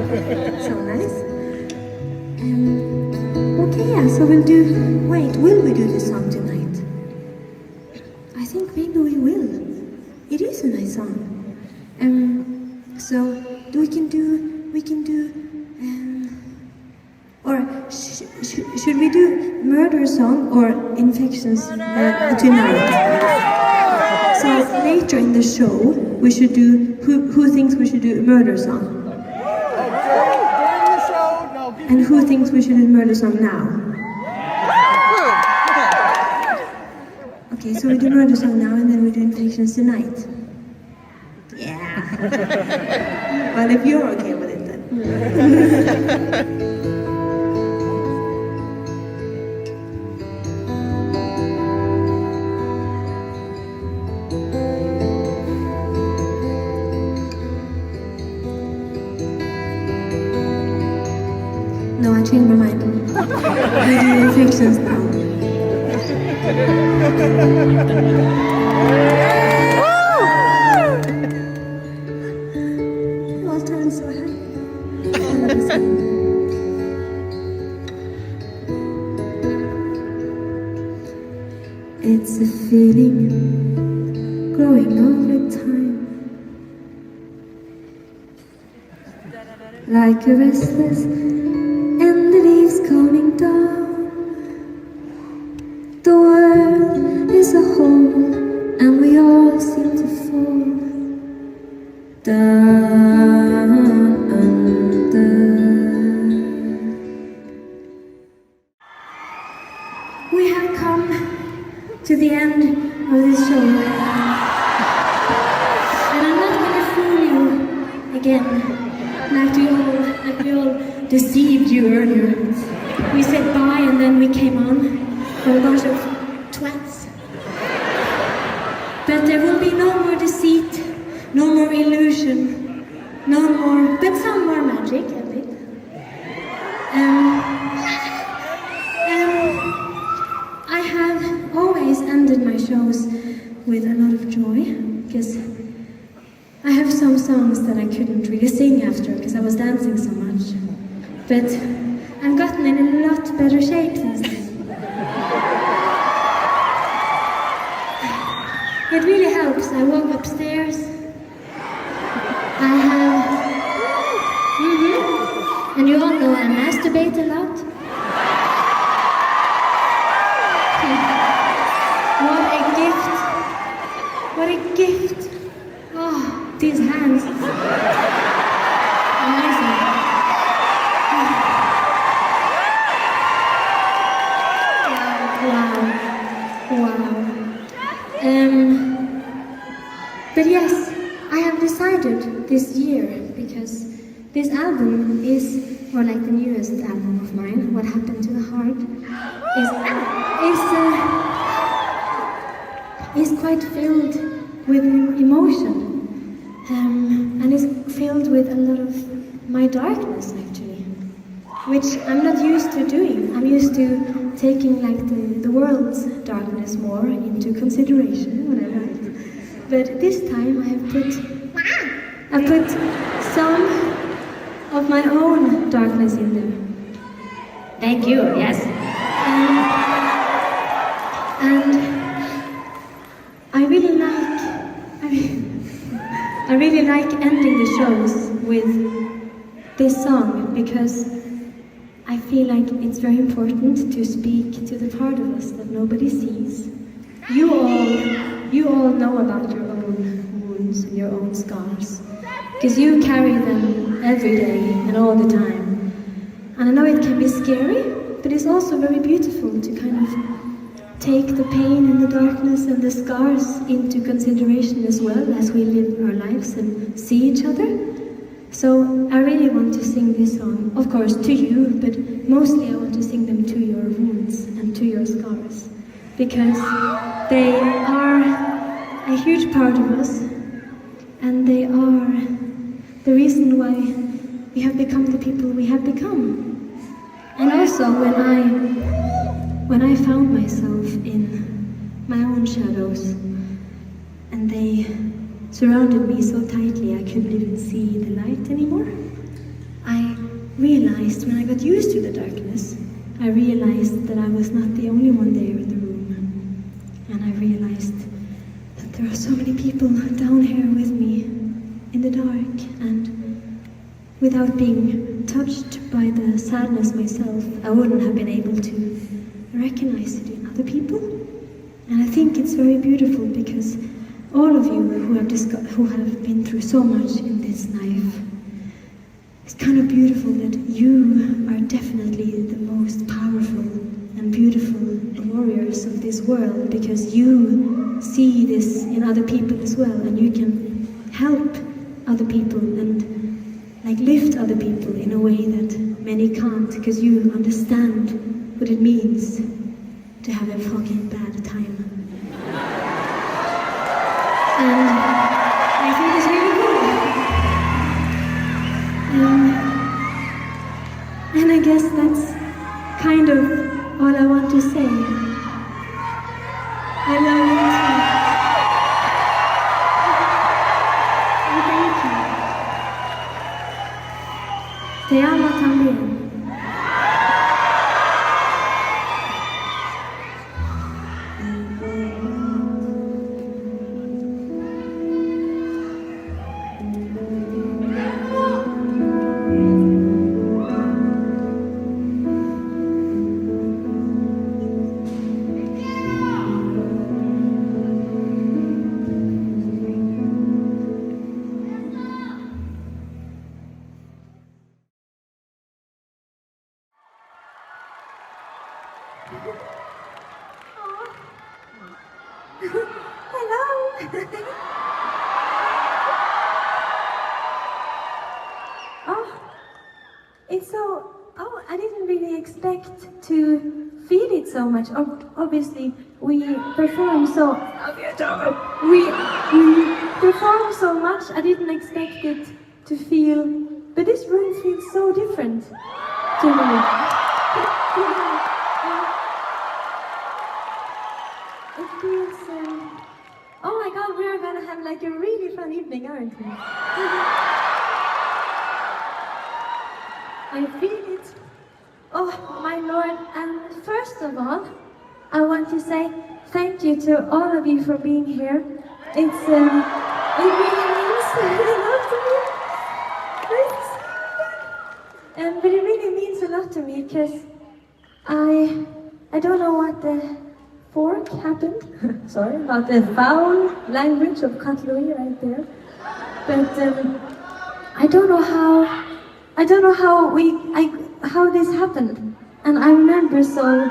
So nice. Okay, yeah, so we'll do... Wait, will we do this song tonight? I think maybe we will. It is a nice song. So we can do... or should we do murder song or infections tonight? So later in the show, we should do... Who thinks we should do a murder song? And who thinks we should do murder song now? Okay, so we do murder song now and then we do infections tonight. Yeah. Well, if you're okay with it then. No, I changed my mind. We do infections now. All turn so happy. It's a feeling growing over time, like a restless and the leaves coming down. The world is a hole, and we all seem to fall down under. We have come to the end of this show, and I'm not going to fool you again, like we all deceived you earlier. We said bye and then we came on for a bunch of twats. But there will be no more deceit, no more illusion, no more, but some more magic, a bit. I have always ended my shows with a lot of joy, because I have some songs that I couldn't really sing after because I was dancing so much. But I've gotten in a lot better shape since then. It really helps. I walk upstairs. I have... And you all know I masturbate a lot. What a gift. What a gift. Oh, these hands. Amazing. Wow. But yes, I have decided this year, because this album is, or like the newest album of mine, What Happened to the Heart, is quite filled with emotion, and is filled with a lot of my darkness actually, which I'm not used to doing. I'm used to taking like the world's darkness more into consideration when I write. But this time I put some of my own darkness in there. Thank you, yes. And I really like ending the shows with this song, because I feel like it's very important to speak to the part of us that nobody sees. You all know about your own wounds and your own scars, because you carry them every day and all the time. And I know it can be scary, but it's also very beautiful to kind of take the pain and the darkness and the scars into consideration as well as we live our lives and see each other. So I really want to sing this song, of course to you, but mostly I want to sing them to your wounds and to your scars, because they are a huge part of us, and they are the reason why we have become the people we have become. And also when I found myself in my own shadows, and they surrounded me so tightly I couldn't even see the light anymore, I realized, when I got used to the darkness, I realized that I was not the only one there in the room. And I realized that there are so many people down here with me in the dark, and without being touched by the sadness myself, I wouldn't have been able to recognize it in other people. And I think it's very beautiful because all of you who have been through so much in this life, it's kind of beautiful that you are definitely the most powerful and beautiful warriors of this world, because you see this in other people as well, and you can help other people and like lift other people in a way that many can't, because you understand what it means to have a fucking bad time. And I think it's really cool. And I guess that's kind of all I want to say. I love you too. And thank you. Te amo también. Hello. It's so. I didn't really expect to feel it so much. Obviously, we perform so. We perform so much. I didn't expect it to feel, but this room feels so different to me. It feels. Oh my God, we are gonna have like a really fun evening, aren't we? I feel it. Oh my Lord, and first of all, I want to say thank you to all of you for being here. It really means a lot to me. But it really means a lot to me because I don't know what the fork happened. Sorry about the foul language of cutlery right there. But I don't know how this happened. And I remember so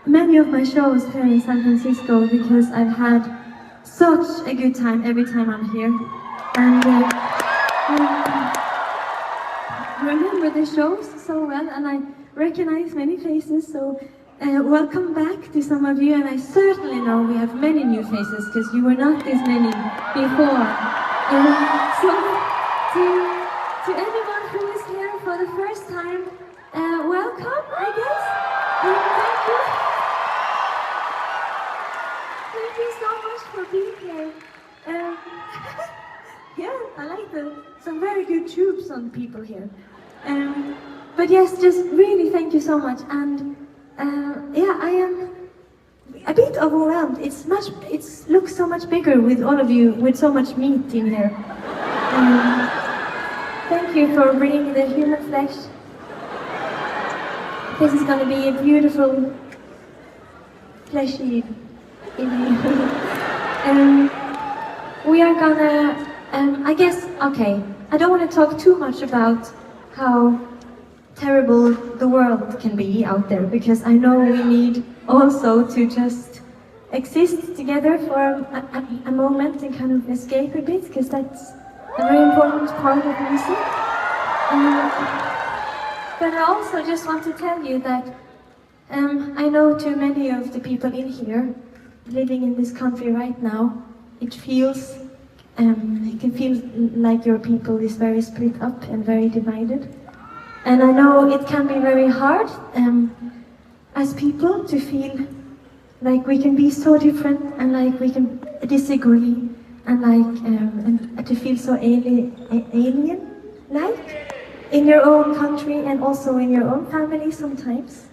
many of my shows here in San Francisco because I've had such a good time every time I'm here. And I remember the shows so well, and I recognize many faces. So welcome back to some of you, and I certainly know we have many new faces because you were not this many before. So to everyone who is here for the first time, welcome, I guess, and thank you so much for being here. Yeah, I like some very good tubes on people here. But yes, just really thank you so much, and yeah, I am a bit overwhelmed. It looks so much bigger with all of you, with so much meat in here. Thank you for bringing the human flesh. This is going to be a beautiful, fleshy evening. We are gonna, I guess, okay, I don't want to talk too much about how terrible the world can be out there, because I know we need also to just exist together for a moment and kind of escape a bit, because that's a very important part of music. But I also just want to tell you that I know too many of the people in here living in this country right now, it can feel like your people is very split up and very divided. And I know it can be very hard as people to feel like we can be so different and like we can disagree and like and to feel so alien-like. in your own country and also in your own family sometimes.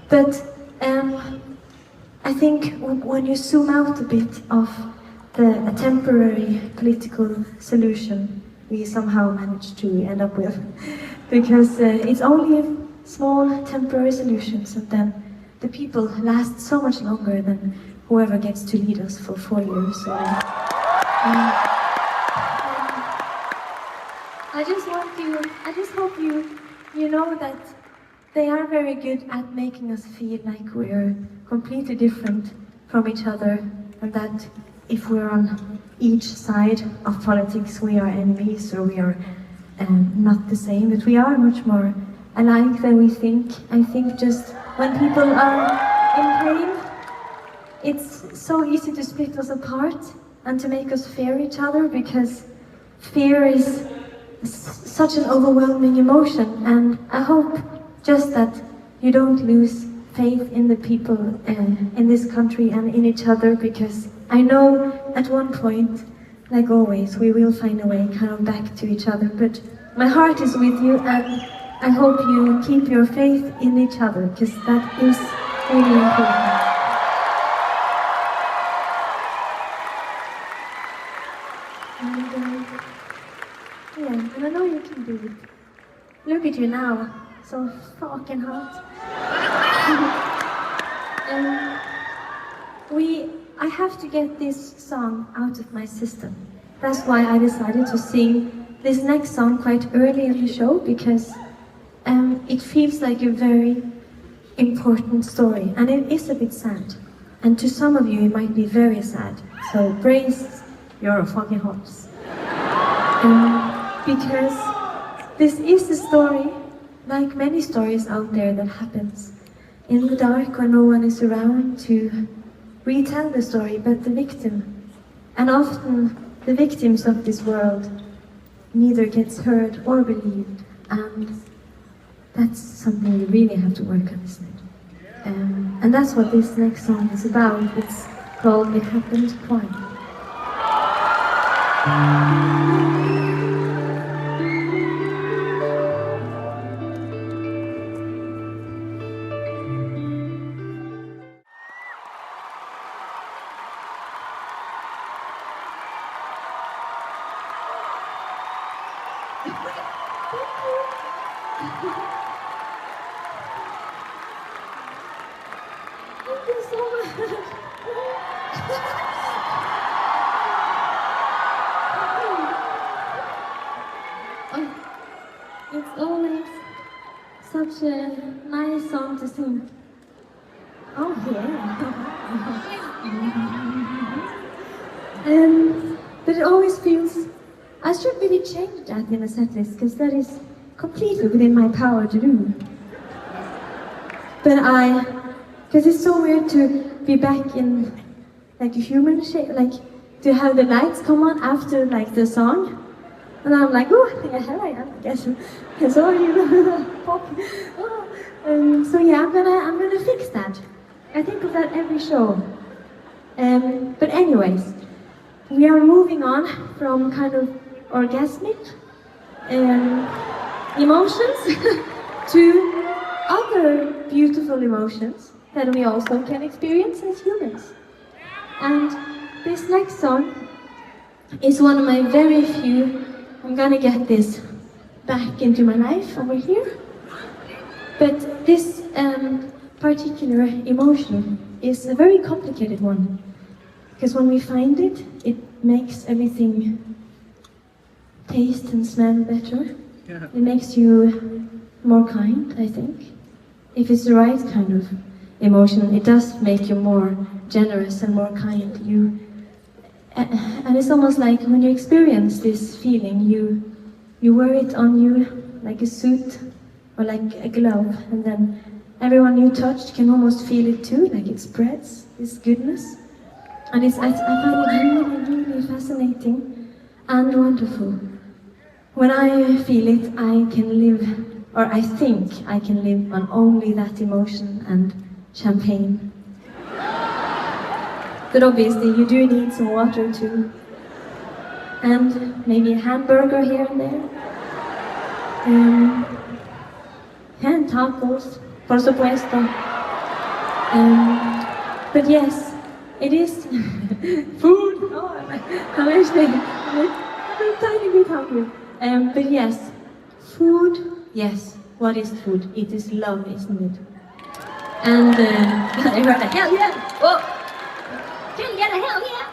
But I think when you zoom out a bit of a temporary political solution we somehow managed to end up with, because it's only small temporary solutions, and then the people last so much longer than whoever gets to lead us for 4 years. So, I just hope you know that they are very good at making us feel like we're completely different from each other, and that if we're on each side of politics, we are enemies, or we are not the same, but we are much more alike than we think. I think just when people are in pain, it's so easy to split us apart and to make us fear each other, because fear is such an overwhelming emotion, and I hope just that you don't lose faith in the people in this country and in each other, because I know at one point, like always, we will find a way kind of back to each other, but my heart is with you, and I hope you keep your faith in each other, because that is really important. And I know you can do it. Look at you now, so fucking hot. I have to get this song out of my system. That's why I decided to sing this next song quite early in the show, because it feels like a very important story, and it is a bit sad. And to some of you, it might be very sad. So brace your fucking hearts. Because this is a story, like many stories out there, that happens in the dark when no one is around to retell the story, but the victim. And often the victims of this world neither gets heard or believed, and that's something we really have to work on, isn't it? And that's what this next song is about. It's called It Happened Quiet. Thank you so much. It's always such a nice song to sing. Oh yeah. But it always feels, I should really change that in a setlist, because that is completely within my power to do. But because it's so weird to be back in like a human shape, like to have the lights come on after like the song. And I'm like, oh, yeah, here I am, I guess. Sorry, pop. So yeah, I'm gonna fix that. I think of that every show. But anyways, we are moving on from kind of orgasmic emotions to other beautiful emotions that we also can experience as humans. And this next song is one of my very few. I'm gonna get this back into my life over here. But this particular emotion is a very complicated one, because when we find it, it makes everything taste and smell better. Yeah. It makes you more kind, I think. If it's the right kind of emotion, it does make you more generous and more kind. And it's almost like when you experience this feeling, you wear it on you like a suit or like a glove, and then everyone you touch can almost feel it too, like it spreads this goodness. And I find it really, really fascinating and wonderful. When I feel it, I can live, or I think I can live on only that emotion and champagne. But obviously you do need some water too. And maybe a hamburger here and there. And tacos, por supuesto. But yes, it is food. Oh, I'm actually a tiny bit hungry. But yes, food. Yes, what is food? It is love, isn't it? And I heard a hell yeah. Whoa! Can you get a hell yeah?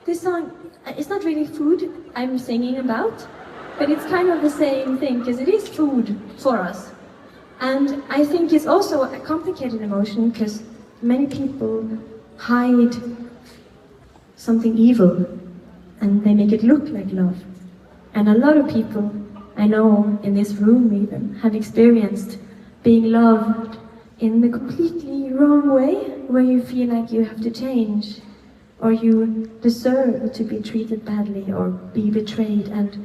This song, it's not really food I'm singing about, but it's kind of the same thing, because it is food for us. And I think it's also a complicated emotion, because many people hide something evil, and they make it look like love. And a lot of people, I know in this room even, have experienced being loved in the completely wrong way, where you feel like you have to change, or you deserve to be treated badly or be betrayed. And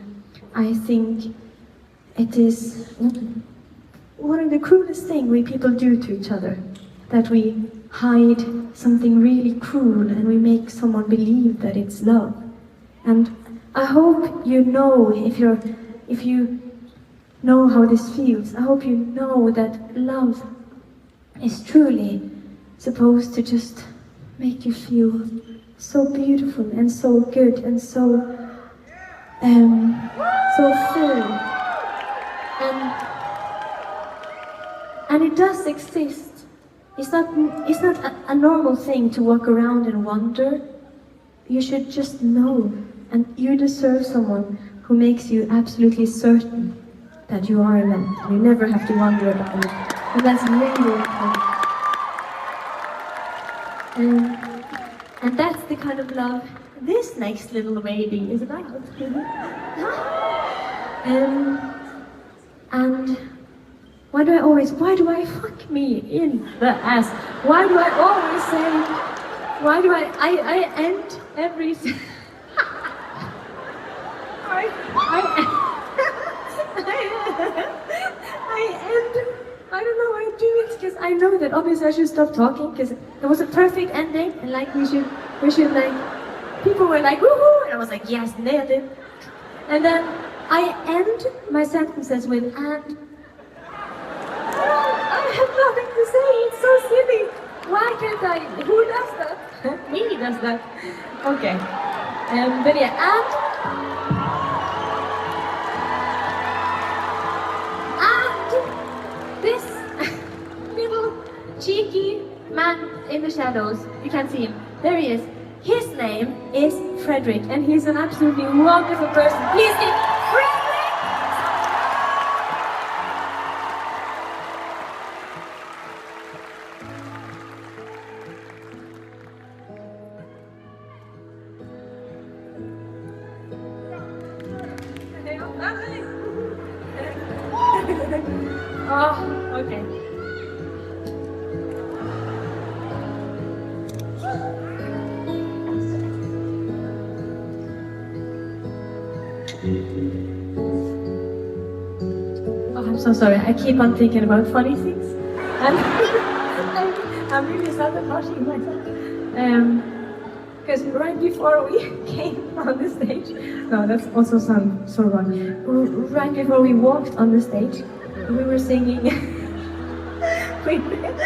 I think it is one of the cruelest things we people do to each other, that we hide something really cruel and we make someone believe that it's love. And I hope you know, if you know how this feels, I hope you know that love is truly supposed to just make you feel so beautiful and so good and so full. And it does exist. It's not a normal thing to walk around and wonder. You should just know, and you deserve someone who makes you absolutely certain that you are loved. You never have to wonder about it. And that's really important. And that's the kind of love this next little baby is about. And why do I fuck me in the ass? Why do I always say, I end every... I don't know why I do it, because I know that obviously I should stop talking, because it was a perfect ending, and like we should like, people were like, woohoo, and I was like, yes, nailed it. And then I end my sentences with, and I have nothing to say, it's so silly. Why can't I? Who does that? Me does that. Okay. But yeah, and this little cheeky man in the shadows, you can't see him, there he is. His name is Frederick, and he's an absolutely wonderful person. Please give Frederick! Oh, okay. Oh, I'm so sorry. I keep on thinking about funny things. And I'm really sabotaging myself. Because right before we came on the stage, no, that's also so wrong. Right before we walked on the stage, we were singing. we built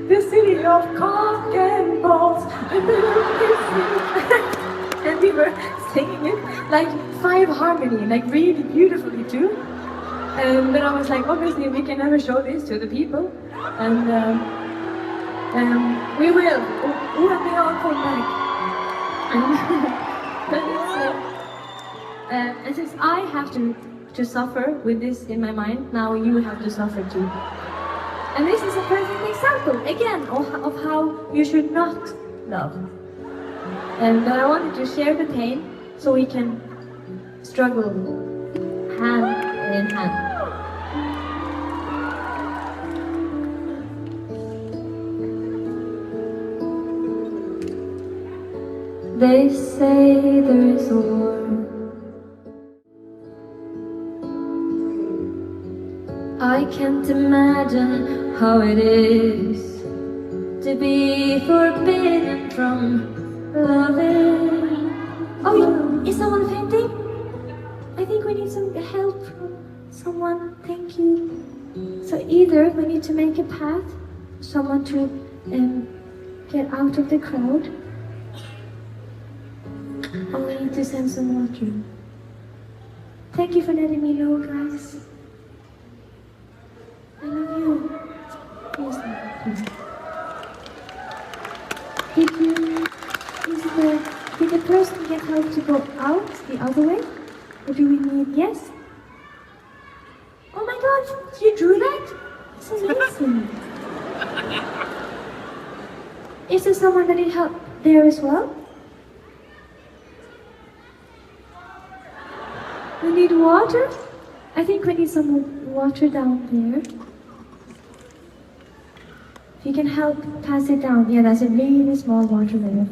this city of cock and balls. And we were singing it like 5 harmony, like really beautifully too. But I was like, obviously we can never show this to the people, and we will when they all come back. And since I have to suffer with this in my mind, now you have to suffer too. And this is a perfect example again of how you should not love. But I wanted to share the pain so we can struggle hand in hand. They say there is a war. I can't imagine how it is to be forbidden from loving. Oh, is someone fainting? I think we need some help from someone. Thank you. So either we need to make a path, someone to get out of the crowd, or we need to send some water. Thank you for letting me know, guys. I love you. Please, did the person get help to go out the other way? Or do we need, yes? Oh my god, you drew that? It's amazing. Is there someone that need help there as well? We need water? I think we need some water down there. If you can help pass it down. Yeah, that's a really small water there.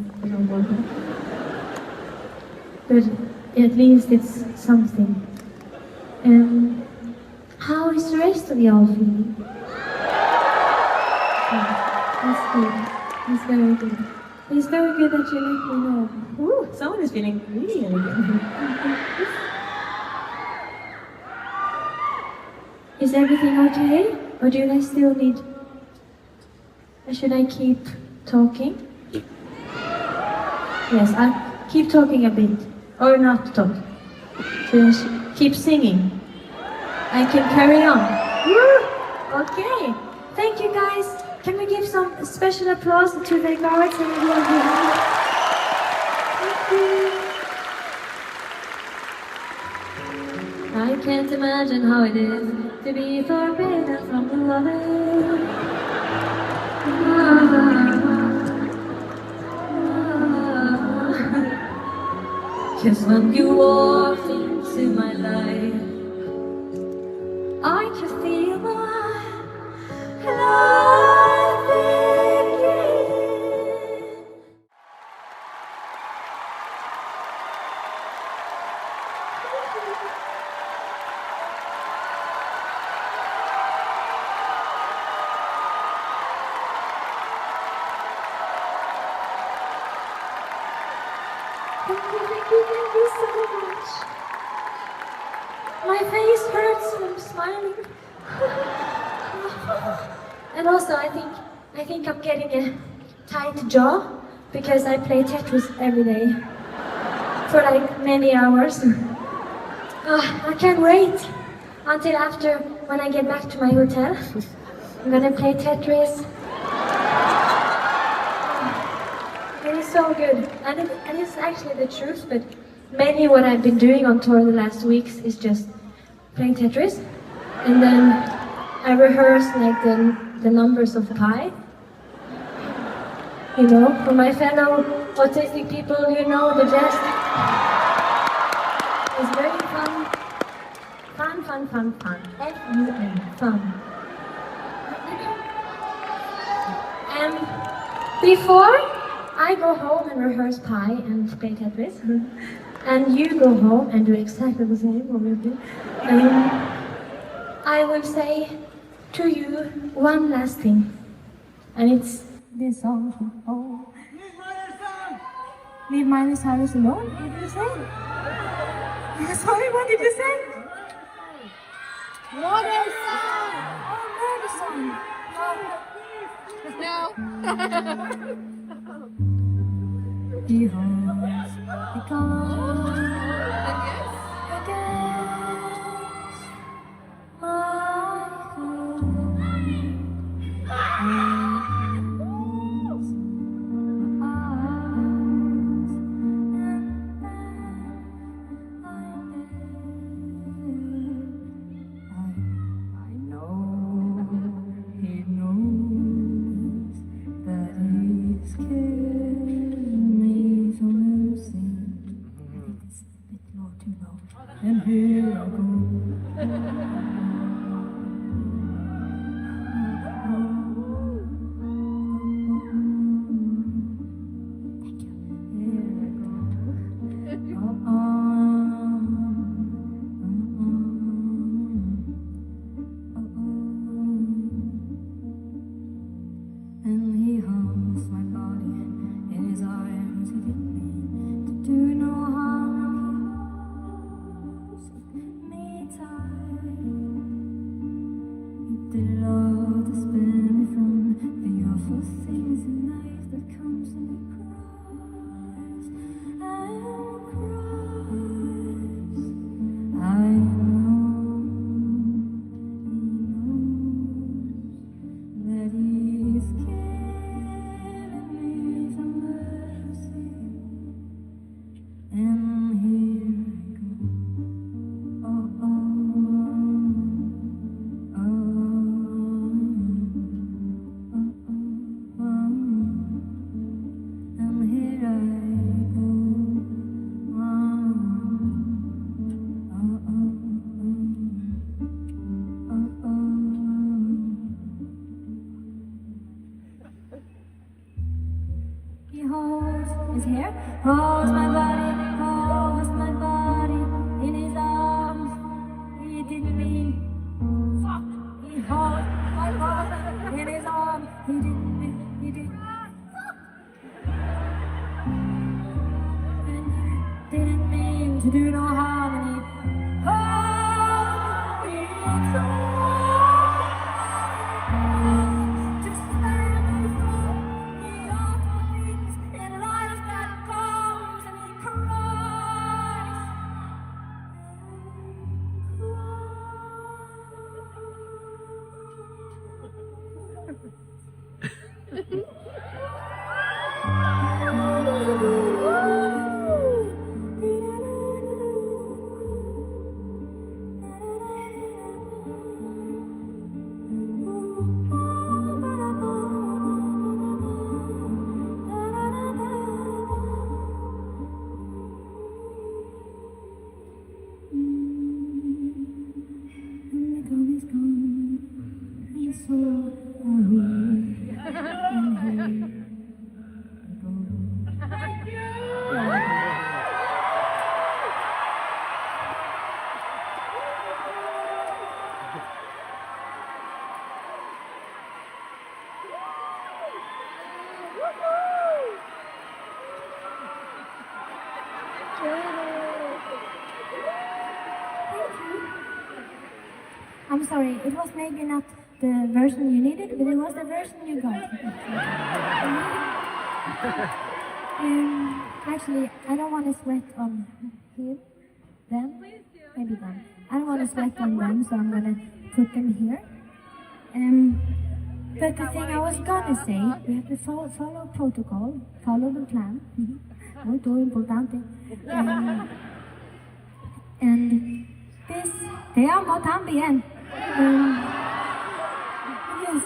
But at least it's something. How is the rest of y'all feeling? That's good. It's very good. It's very good that you let me know. Ooh, someone is feeling really good. Is everything okay? Or do I still need... Should I keep talking? Yes, I'll keep talking a bit. Or not talk. Should I keep singing? I can carry on. Woo! Okay. Thank you guys. Can we give some special applause to the guards and everyone here? Thank you. I can't imagine how it is to be forbidden from the loving. Just when you walked into my life, I can feel my life begin. Thank you so much. My face hurts from smiling. And also, I think I'm getting a tight jaw because I play Tetris every day for like many hours. I can't wait until after when I get back to my hotel. I'm gonna play Tetris. It is so good, and it's actually the truth, but mainly what I've been doing on tour the last weeks is just playing Tetris, and then I rehearse like the numbers of pi. You know, for my fellow autistic people, you know the jest. It's very fun. Fun. F-U-N, fun. Before I go home and rehearse pi and play Tetris, and you go home and do exactly the same, obviously, I will say to you one last thing, and it's this song. Oh. Leave Miley Cyrus alone? What did you say? Sorry, what did you say? Water song! Oh, water song! No. is here. Holds my body in his arms. He didn't mean fuck. He holds my body in his arms. He didn't mean, he didn't fuck. And he didn't mean to do no harm. And he holds me so. I'm sorry, it was maybe not the version you needed, but it was the version you got. Actually, I don't want to sweat on here, them, maybe them. I don't want to sweat on them, so I'm gonna put them here. But the thing I was gonna say, we have to follow protocol, follow the plan. Molto importante. And this, te amo también. Yes,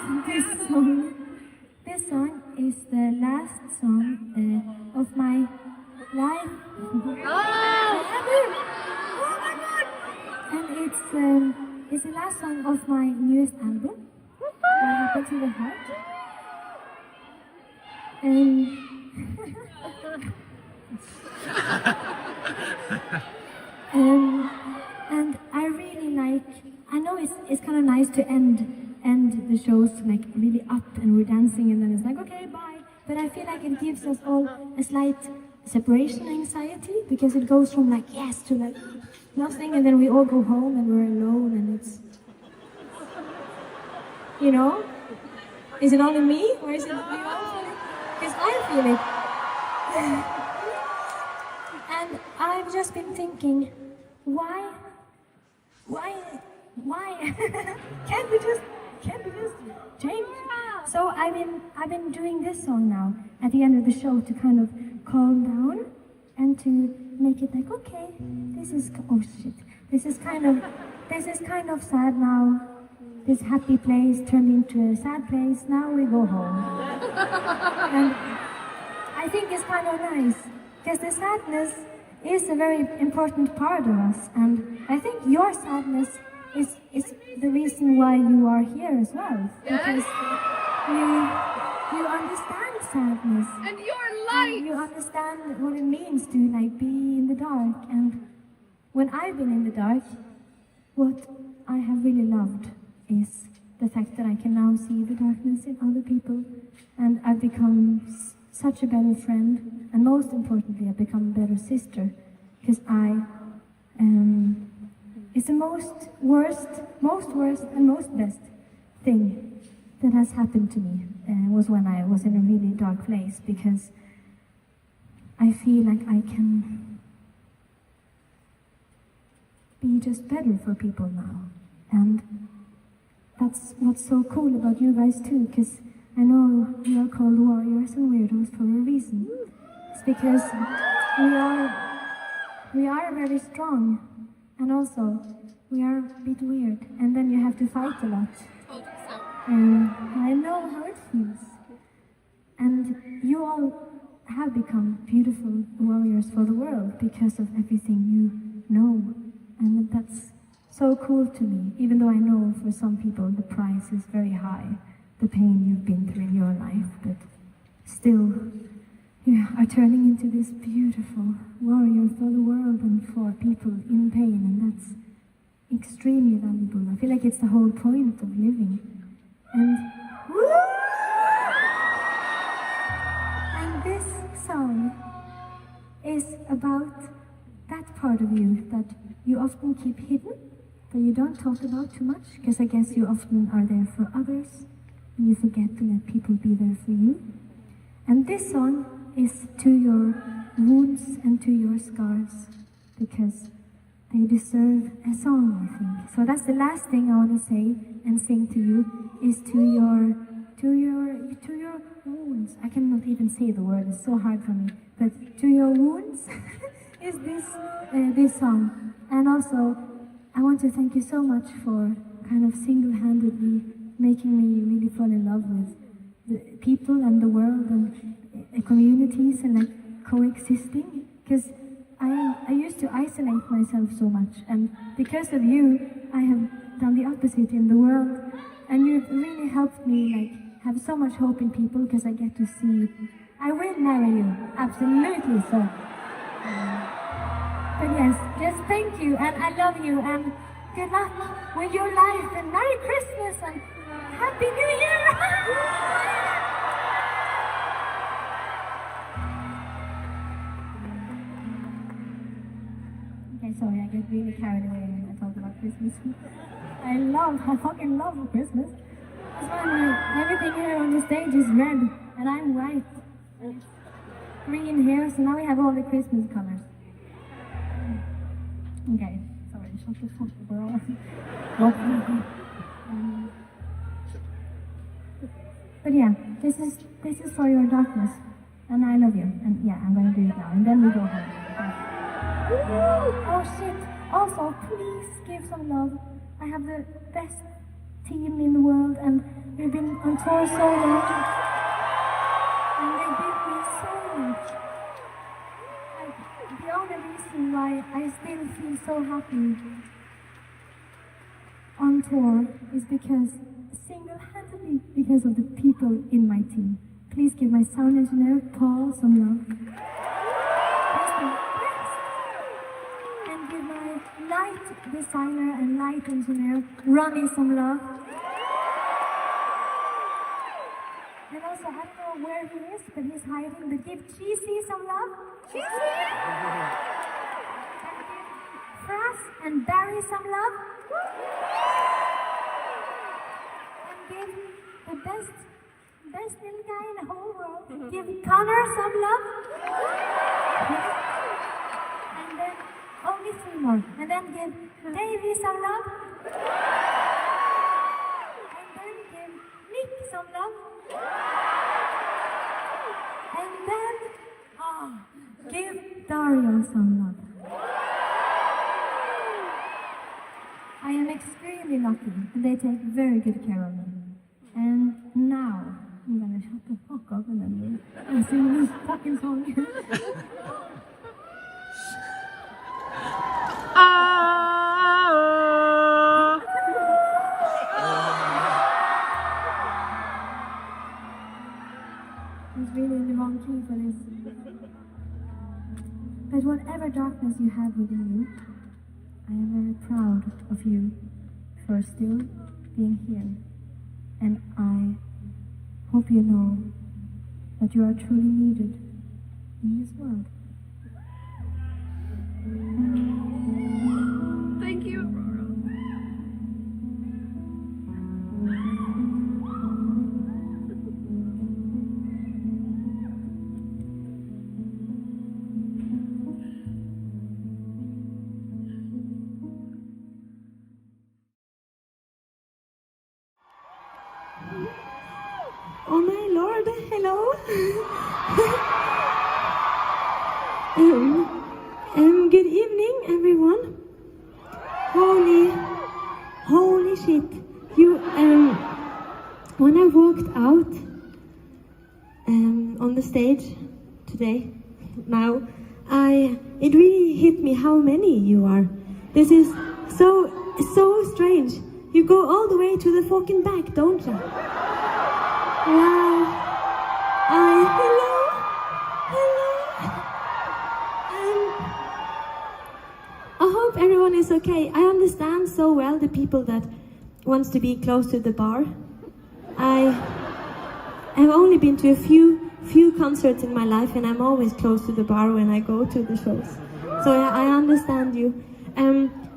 this song is the last song of my life. Oh my God! And it's the last song of my newest album, What Happened to the Heart. And I really like. I know it's kind of nice to end the shows like really up and we're dancing and then it's like okay bye. But I feel like it gives us all a slight separation anxiety because it goes from like yes to like nothing and then we all go home and we're alone and it's you know. Is it only me or is it you all feel it? Because I feel it. And I've just been thinking, why? Can't we just change? So I've been doing this song now at the end of the show to kind of calm down and to make it like okay, this is kind of sad now. This happy place turned into a sad place. Now we go home. And I think it's kind of nice because the sadness is a very important part of us, and I think your sadness is the reason why you are here as well, because you understand sadness, and your light. You understand what it means to like be in the dark. And when I've been in the dark, what I have really loved is the fact that I can now see the darkness in other people, and I've become such a better friend, and most importantly, I've become a better sister, because it's the most worst and most best thing that has happened to me was when I was in a really dark place, because I feel like I can be just better for people now, and that's what's so cool about you guys too, because I know you are called warriors and weirdos for a reason. It's because we are very strong, and also we are a bit weird, and then you have to fight a lot. I know how it feels. And you all have become beautiful warriors for the world because of everything you know, and that's so cool to me, even though I know for some people the price is very high, the pain you've been through in your life, but still, you are turning into this beautiful warrior for the world and for people in pain, and that's extremely valuable. I feel like it's the whole point of living. And this song is about that part of you that you often keep hidden, that you don't talk about too much, because I guess you often are there for others, and you forget to let people be there for you. And this song is to your wounds and to your scars, because they deserve a song, I think. So that's the last thing I want to say and sing to you, is to your wounds. I cannot even say the word, it's so hard for me. But to your wounds is this song. And also, I want to thank you so much for kind of single-handedly making me really fall in love with the people and the world and communities and like coexisting. Because I used to isolate myself so much, and because of you, I have done the opposite in the world. And you've really helped me like have so much hope in people, because I get to see I will marry you, absolutely so. But yes, just thank you, and I love you, and good luck with your life, and Merry Christmas, and Happy New Year! Okay, sorry, I get really carried away when I talk about Christmas. I fucking love Christmas. That's why everything here on the stage is red, and I'm white. And it's green here, so now we have all the Christmas colors. Okay, sorry, shut the fuck up, girl. But yeah, this is for your darkness, and I love you. And yeah, I'm gonna do it now, and then we go home. Oh shit! Also, please give some love. I have the best team in the world, and we've been on tour so long, and they give me so much. The only reason why I still feel so happy on tour is because, single-handedly, because of the people in my team. Please give my sound engineer, Paul, some love. And give my light designer and light engineer, Ronnie, some love. And also, I don't know where he is, but he's hiding, but give Cheesy some love. Cheesy! And give Fras and Barry some love. And give the best little guy in the whole world, give Connor some love. And then, only 3 more. And then give Davey some love. And then give Nick some love. And then, give Dario some love. I am extremely lucky, and they take very good care of me. And now, I'm gonna shut the fuck up and then I'll sing this fucking song. It's really in the wrong key for this. But whatever darkness you have within you, I am very proud of you for still being here. And I hope you know that you are truly needed in this world. Thank you, Aurora. Oh my lord, hello. Good evening, everyone. Holy shit. When I walked out on the stage today, now, it really hit me how many you are. This is so strange. You go all the way to the fucking back, don't you? Wow. Hello. everyone is okay. I understand so well the people that wants to be close to the bar. I have only been to a few concerts in my life, and I'm always close to the bar when I go to the shows. So I understand you.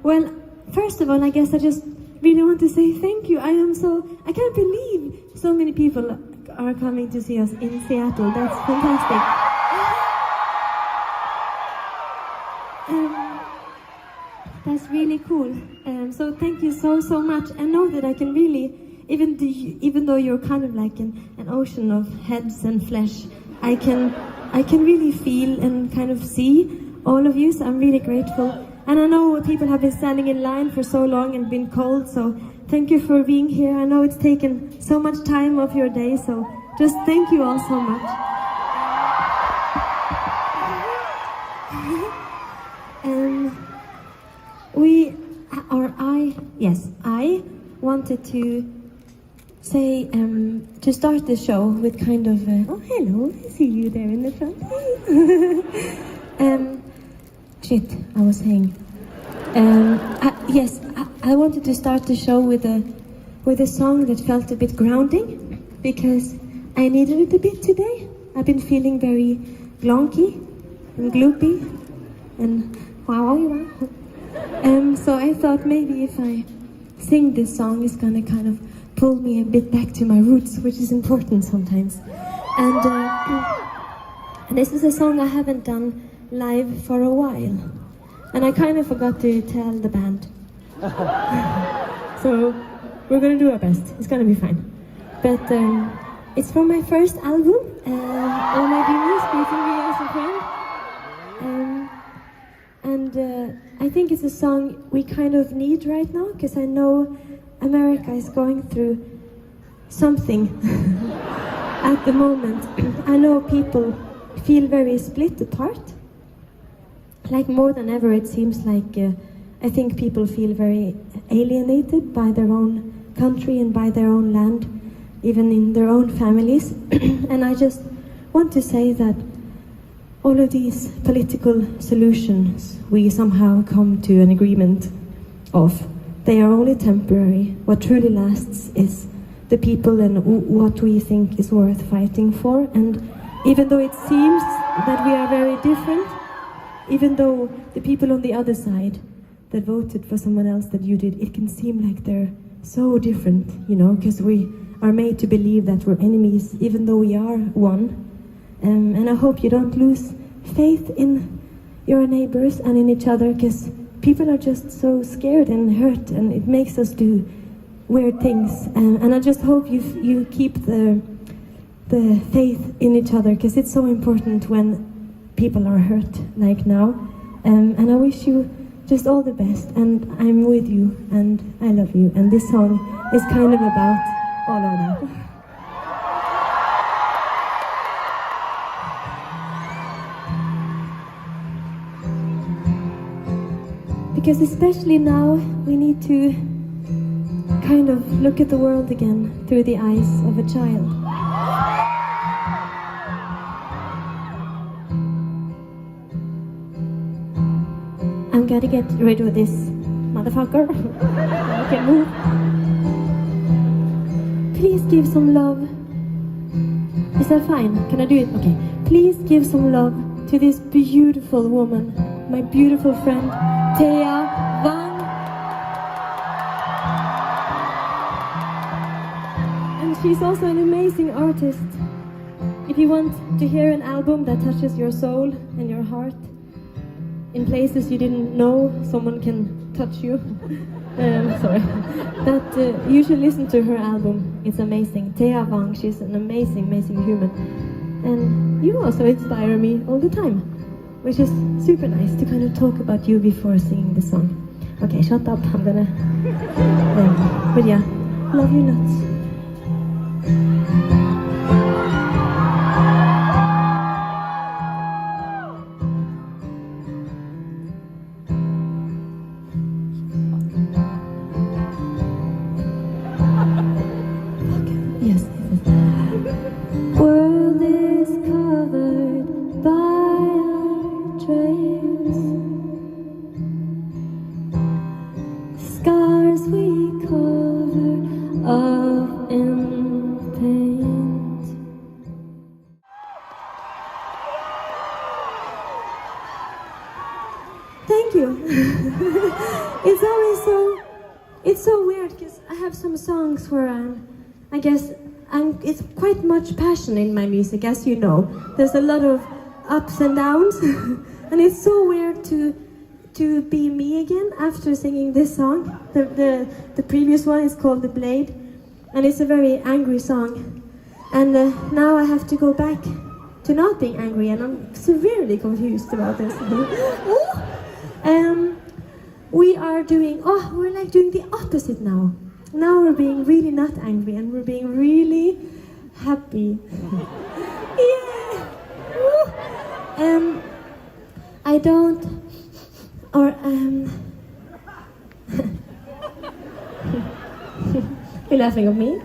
Well, first of all, I guess I just really want to say thank you. I can't believe so many people are coming to see us in Seattle. That's fantastic. That's really cool. So thank you so much. I know that I can really, even though you're kind of like an ocean of heads and flesh, I can really feel and kind of see all of you. So I'm really grateful. And I know people have been standing in line for so long and been cold. So thank you for being here. I know it's taken so much time of your day. So just thank you all so much. I wanted to say, to start the show with kind of, oh hello, I see you there in the front. I was saying, I wanted to start the show with a song that felt a bit grounding, because I needed it a bit today. I've been feeling very glonky and gloopy and wow. So I thought maybe if I sing this song, it's gonna kind of pull me a bit back to my roots, which is important sometimes. And this is a song I haven't done live for a while, and I kind of forgot to tell the band. So we're gonna do our best. It's gonna be fine. But it's from my first album, All My Dreams, Meeting Me as a Friend. I think it's a song we kind of need right now, because I know America is going through something at the moment. I know people feel very split apart. Like more than ever, it seems like I think people feel very alienated by their own country and by their own land, even in their own families. And I just want to say that all of these political solutions we somehow come to an agreement of, they are only temporary. What truly lasts is the people and what we think is worth fighting for. And even though it seems that we are very different, even though the people on the other side that voted for someone else that you did, it can seem like they're so different, you know, because we are made to believe that we're enemies, even though we are one. And I hope you don't lose faith in your neighbors and in each other, because people are just so scared and hurt, and it makes us do weird things. And I just hope you keep the faith in each other, because it's so important when people are hurt, like now. And I wish you just all the best, and I'm with you, and I love you. And this song is kind of about all of that. Because especially now, we need to kind of look at the world again through the eyes of a child. I'm gonna get rid of this motherfucker. I can move. Please give some love. Is that fine? Can I do it? Okay. Please give some love to this beautiful woman, my beautiful friend, Thea, Wang. And she's also an amazing artist. If you want to hear an album that touches your soul and your heart, in places you didn't know someone can touch you, you should listen to her album. It's amazing. Thea Wang, she's an amazing human. And you also inspire me all the time, which is super nice to kind of talk about you before singing the song. Okay, shut up, I'm gonna... But yeah, love you lots. World is covered by our trails. thank you. It's so weird because I have some songs where it's quite much passion in my music, as you know. There's a lot of ups and downs, and it's so weird to be me again after singing this song. The previous one is called The Blade, and it's a very angry song. And now I have to go back to not being angry, and I'm severely confused about this. We're doing the opposite now. Now we're being really not angry, and we're being really happy. Yeah! I don't, or You're laughing at me?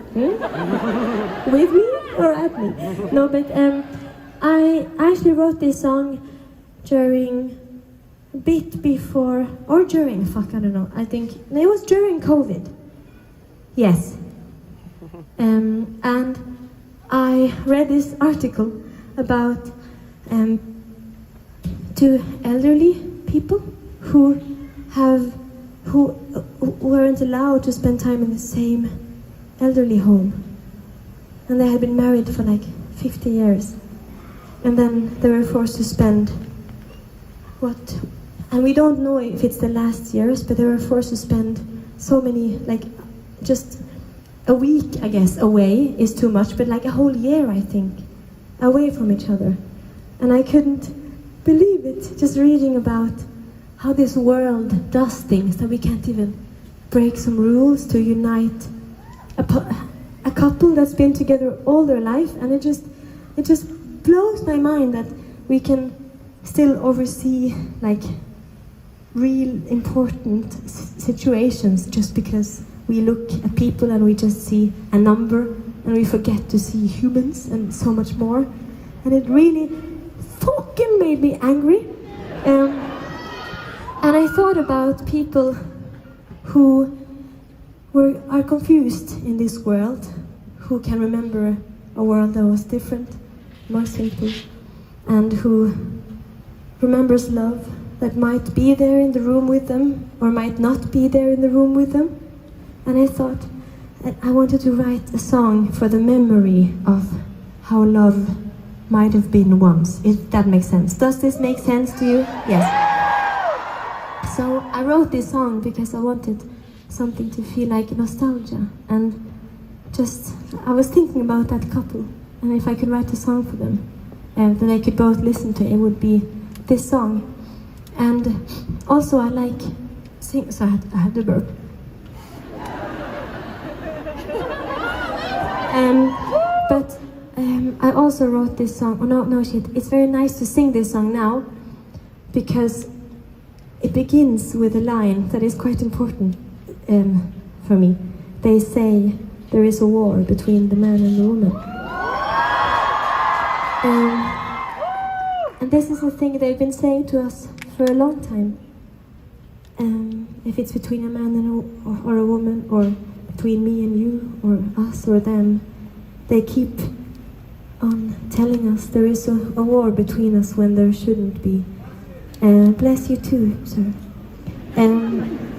With me or at me? No, but I actually wrote this song during, a bit before, or during, I don't know. I think, no, it was during COVID. Yes. And I read this article about two elderly people who weren't allowed to spend time in the same elderly home. And they had been married for like 50 years. And then they were forced to spend and we don't know if it's the last years, but they were forced to spend so many, like just a week, I guess, away is too much, but like a whole year, I think, away from each other. And I couldn't believe it, just reading about how this world does things, that we can't even break some rules to unite a couple that's been together all their life. And it just blows my mind that we can still oversee like real important situations just because we look at people and we just see a number and we forget to see humans and so much more. And it really fucking made me angry. And I thought about people who are confused in this world, who can remember a world that was different, more simple, and who remembers love that might be there in the room with them or might not be there in the room with them. And I thought that I wanted to write a song for the memory of how love might have been once, if that makes sense. Does this make sense to you? Yes. So I wrote this song because I wanted something to feel like nostalgia, and I was thinking about that couple, and if I could write a song for them that they could both listen to, it would be this song. And also I like sing, so I had to burp. But I also wrote this song. It's very nice to sing this song now because it begins with a line that is quite important for me. They say there is a war between the man and the woman. And this is a thing they've been saying to us for a long time. If it's between a man or a woman, or between me and you, or us or them, they keep on telling us there is a war between us when there shouldn't be. Bless you too, sir.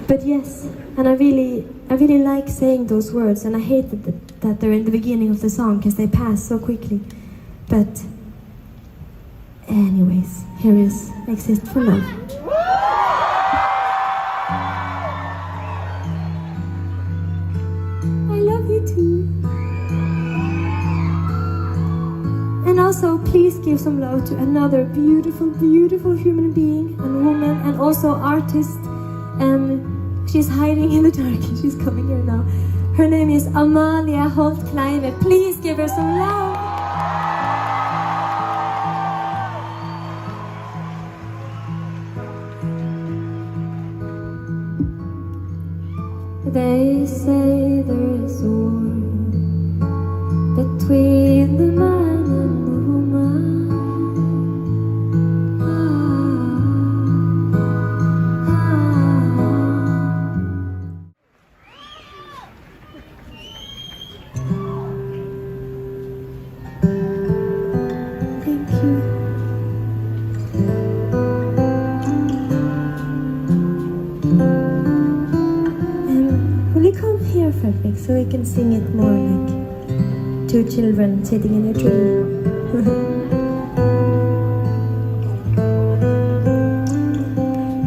But yes, and I really like saying those words, and I hate that they're in the beginning of the song because they pass so quickly. But anyways, here is Exist for Love. I love you too. And also, please give some love to another beautiful, beautiful human being and woman, and also artist. She's hiding in the dark and she's coming here now. Her name is Amalia Holt Kleive. Please give her some love. They say there is war between the man and the woman. Thank you. 2 children sitting in a tree.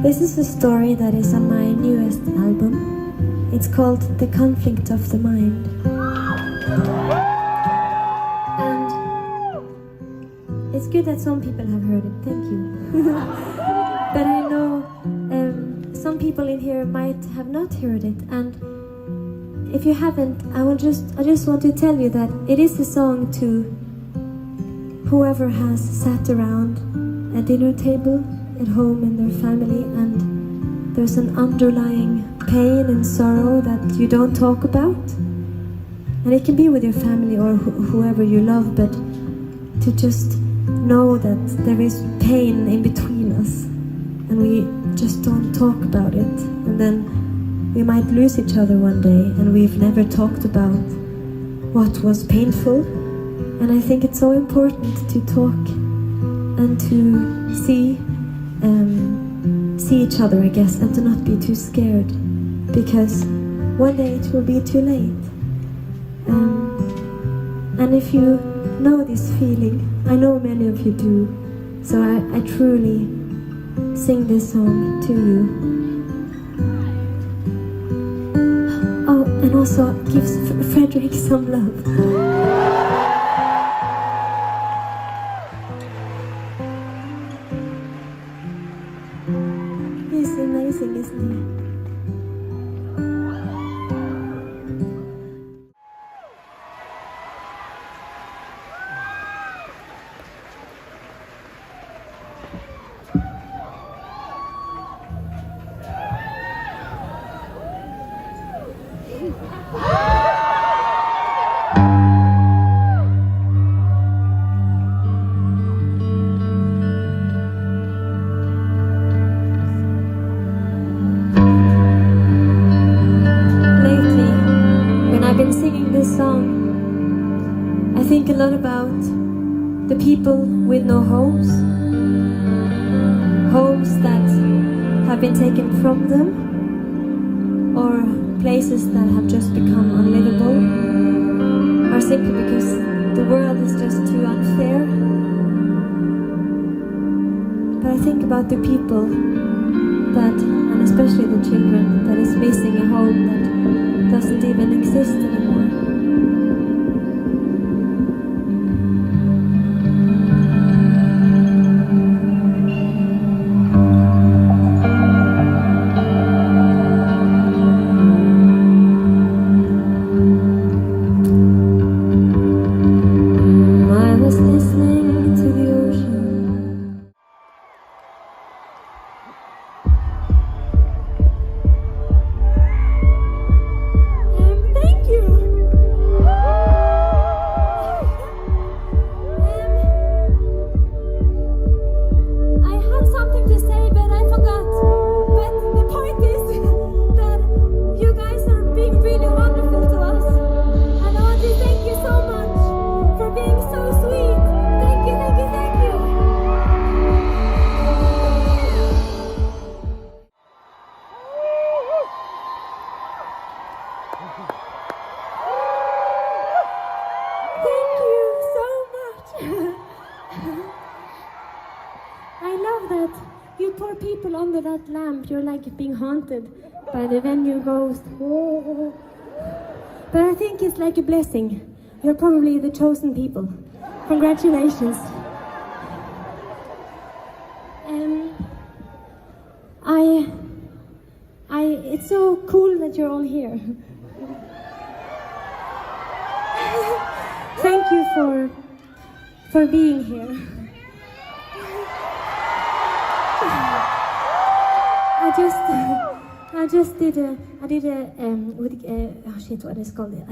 This is a story that is on my newest album. It's called The Conflict of the Mind. And it's good that some people have heard it, thank you. But I know some people in here might have not heard it, and if you haven't, I just want to tell you that it is a song to whoever has sat around a dinner table at home in their family and there's an underlying pain and sorrow that you don't talk about. And it can be with your family or whoever you love, but to just know that there is pain in between us and we just don't talk about it. And then we might lose each other one day and we've never talked about what was painful. And I think it's so important to talk and to see each other, I guess, and to not be too scared, because one day it will be too late. And if you know this feeling, I know many of you do, so I truly sing this song to you. Oh, and also give Frederick some love. He's amazing, isn't he? I think a lot about the people with no homes, homes that have been taken from them, or places that have just become unlivable, or simply because the world is just too unfair. But I think about the people that, and especially the children, that is missing a home that doesn't even exist anymore. Under that lamp, you're like being haunted by the venue ghost. Whoa. But I think it's like a blessing. You're probably the chosen people. Congratulations. It's so cool that you're all here. Thank you for being here. I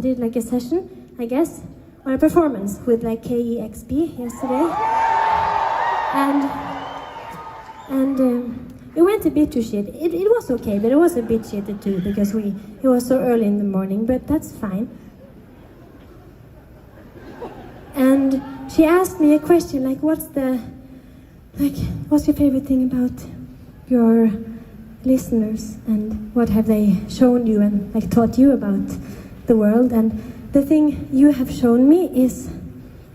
did like a session, I guess, or a performance with like KEXP yesterday, and it went a bit to shit. It was okay, but it was a bit shitty too because it was so early in the morning, but that's fine. And she asked me a question like, what's your favorite thing about your listeners, and what have they shown you and like taught you about the world? And the thing you have shown me is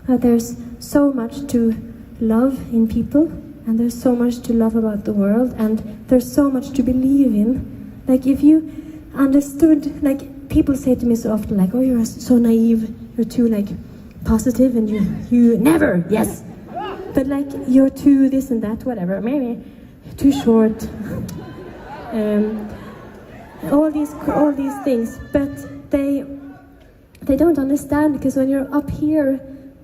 that there's so much to love in people, and there's so much to love about the world, and there's so much to believe in. Like, if you understood, like, people say to me so often, like, oh, you're so naive, you're too, like, positive, and you never, yes. But, like, you're too this and that, whatever, maybe too short. All these things, but they don't understand, because when you're up here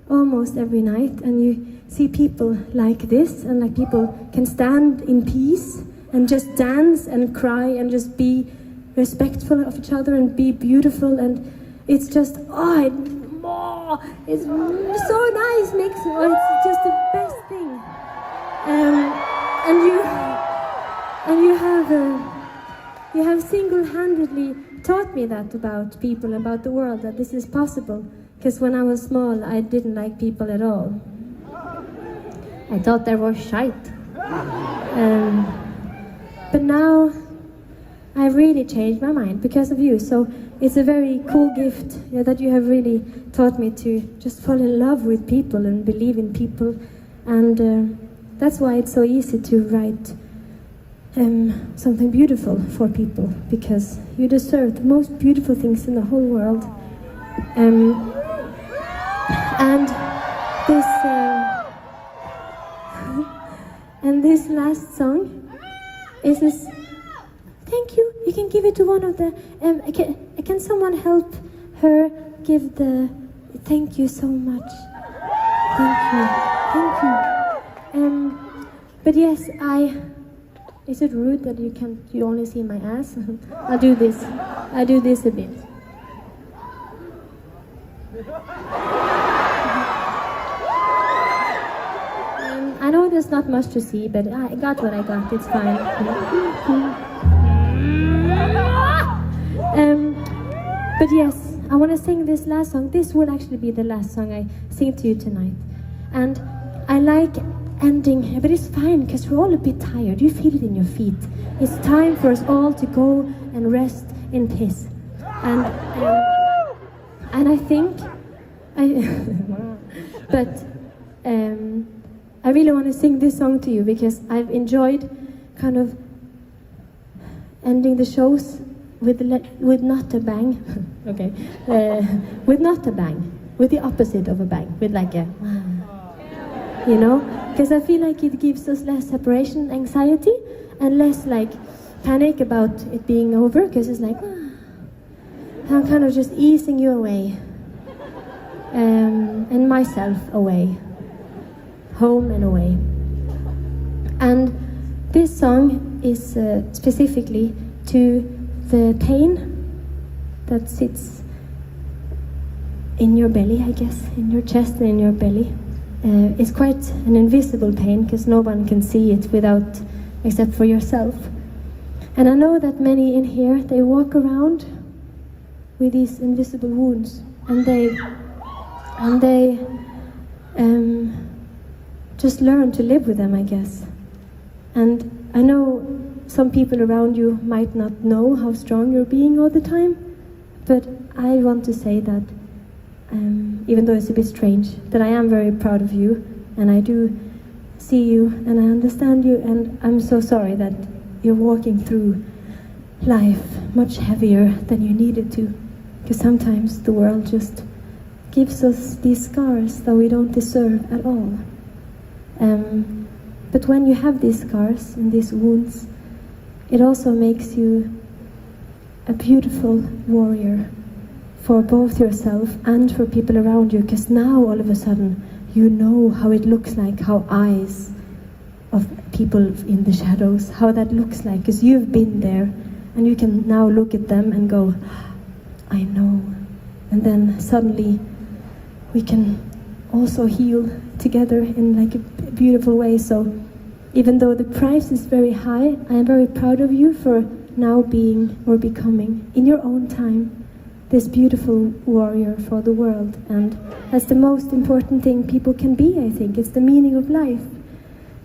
almost every night and you see people like this, and like people can stand in peace and just dance and cry and just be respectful of each other and be beautiful, and it's just it's so nice, it's just the best thing. You have single-handedly taught me that about people, about the world, that this is possible. Because when I was small, I didn't like people at all. I thought they were shite. But now, I've really changed my mind because of you. So it's a very cool gift, that you have really taught me to just fall in love with people and believe in people. And that's why it's so easy to write something beautiful for people, because you deserve the most beautiful things in the whole world. And this and this last song is this. Thank you. You can give it to one of the. Can someone help her give the? Thank you so much. Thank you. But yes, Is it rude that you only see my ass? I do this a bit. I know there's not much to see, but I got what I got. It's fine. But yes, I want to sing this last song. This will actually be the last song I sing to you tonight. And I like ending, but it's fine because we're all a bit tired. You feel it in your feet. It's time for us all to go and rest in peace. And I think I really want to sing this song to you because I've enjoyed kind of ending the shows with not a bang. Okay, with not a bang, with the opposite of a bang, with like a, you know, because I feel like it gives us less separation anxiety and less like panic about it being over, because it's like I'm kind of just easing you away, and myself away, home and away. And this song is specifically to the pain that sits in your belly, I guess, in your chest and in your belly. It's quite an invisible pain because no one can see it except for yourself. And I know that many in here, they walk around with these invisible wounds, and they just learn to live with them, I guess. And I know some people around you might not know how strong you're being all the time, but I want to say that, even though it's a bit strange, that I am very proud of you, and I do see you, and I understand you, and I'm so sorry that you're walking through life much heavier than you needed to, because sometimes the world just gives us these scars that we don't deserve at all. But when you have these scars and these wounds, it also makes you a beautiful warrior for both yourself and for people around you, because now all of a sudden you know how it looks like, how eyes of people in the shadows, how that looks like, because you've been there, and you can now look at them and go, I know. And then suddenly we can also heal together in like a beautiful way. So even though the price is very high, I am very proud of you for now being or becoming, in your own time, this beautiful warrior for the world. And that's the most important thing people can be, I think. It's the meaning of life.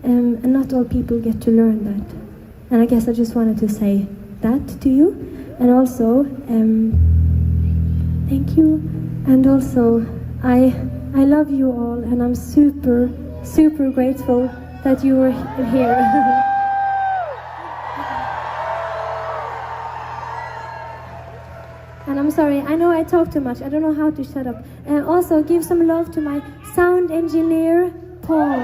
And not all people get to learn that. And I guess I just wanted to say that to you. And also, thank you. And also, I love you all, and I'm super, super grateful that you were here. And I'm sorry, I know I talk too much, I don't know how to shut up. And also, give some love to my sound engineer, Paul.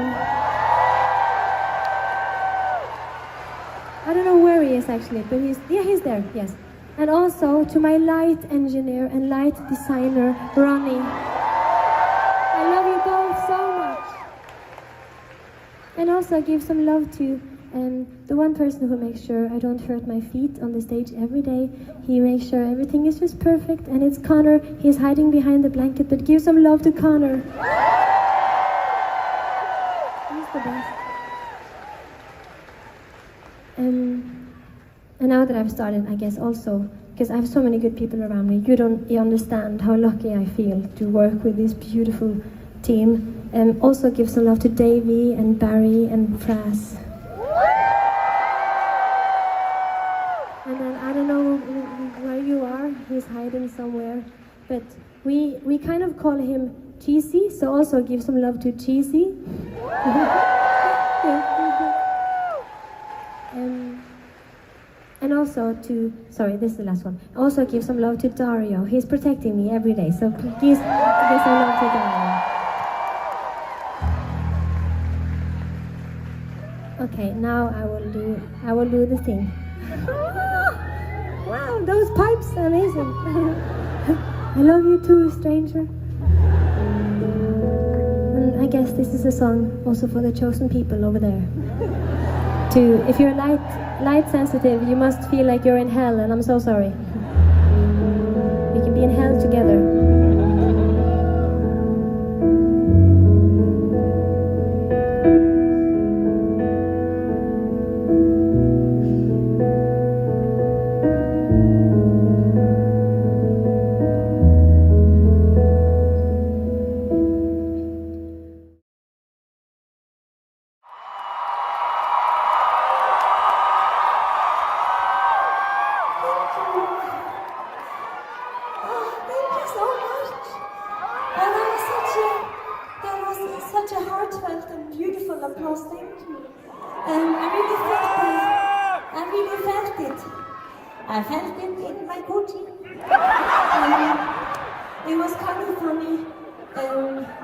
I don't know where he is actually, but he's there, yes. And also to my light engineer and light designer, Ronnie. I love you both so much. And also give some love to the one person who makes sure I don't hurt my feet on the stage every day. He makes sure everything is just perfect, and it's Connor. He's hiding behind the blanket, but give some love to Connor. He's the best. And now that I've started, I guess also, because I have so many good people around me, you don't understand how lucky I feel to work with this beautiful team. Also give some love to Davey and Barry and Fras. And then I don't know where you are, he's hiding somewhere, but we kind of call him Cheesy, so also give some love to Cheesy. And also to, sorry, this is the last one. Also give some love to Dario. He's protecting me every day, so please give some love to Dario. Okay, now I will do the thing. Wow, those pipes, amazing. I love you too, stranger. And I guess this is a song also for the chosen people over there. If you're light sensitive, you must feel like you're in hell, and I'm so sorry. We can be in hell together. I felt it in my coochie. It was kind of funny,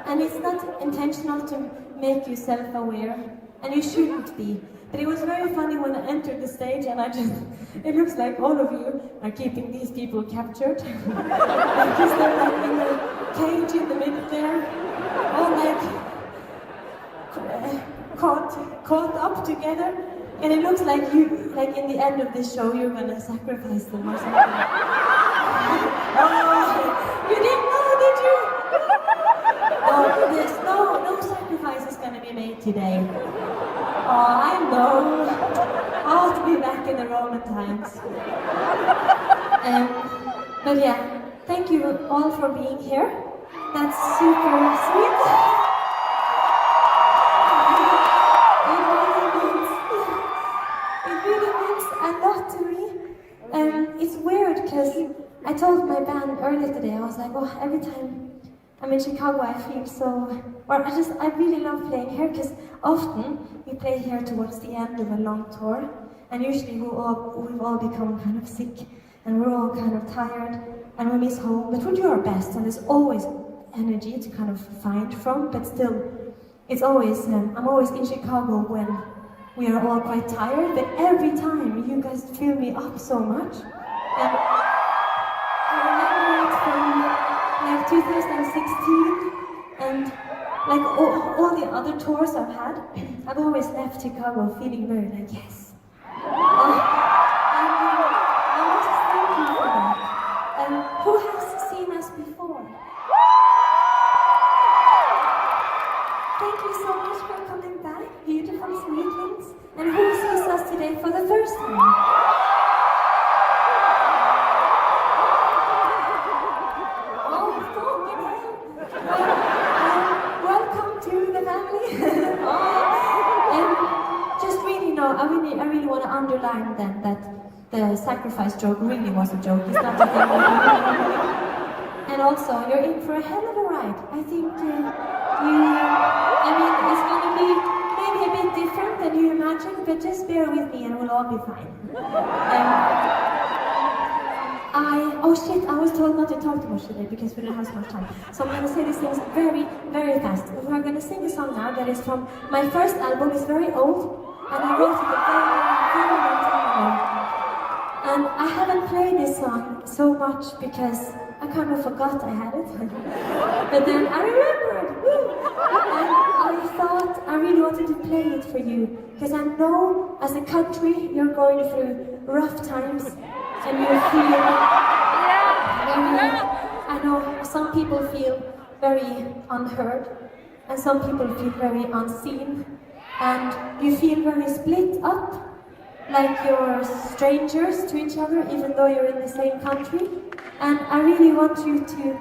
and it's not intentional to make you self-aware, and you shouldn't be. But it was very funny when I entered the stage, and it looks like all of you are keeping these people captured. Because they're like in a cage in the middle there, all like caught up together. And it looks like you, like in the end of this show, you're gonna sacrifice them or something. Oh, you didn't know, did you? Oh, there's no sacrifice is gonna be made today. Oh, I know. I'll have to be back in the Roman times. But yeah, thank you all for being here. That's super sweet. It's weird because I told my band earlier today, I was like, oh, every time I'm in Chicago I feel so, I really love playing here because often we play here towards the end of a long tour, and usually we've all become kind of sick and we're all kind of tired and we miss home, but we'll do our best, and there's always energy to kind of find from, but still, it's always, I'm always in Chicago when we are all quite tired, but every time you guys fill me up so much. And I remember it from like 2016, and like all the other tours I've had, I've always left Chicago feeling very like, yes. I must thank you for that. Who has seen us before? Thank you so much for coming back, beautiful sweetlings. And who sees us today for the first time? Welcome to the family. Just really know, I really want to underline then that the sacrifice joke really was a joke. It's not a thing. And also, you're in for a hell of a ride. I think it's going to be maybe a bit different than you imagined, but just bear with me and we'll all be fine. Oh shit, I was told not to talk too much today because we don't have so much time. So I'm going to say these things very, very fast. We're going to sing a song now that is from my first album. It's very old, and I wrote it a very long time ago. And I haven't played this song so much because I kind of forgot I had it. But then I remembered! Woo! And I thought I really wanted to play it for you because I know as a country you're going through rough times and you feel I know some people feel very unheard and some people feel very unseen and you feel very split up, like you're strangers to each other even though you're in the same country. And I really want you to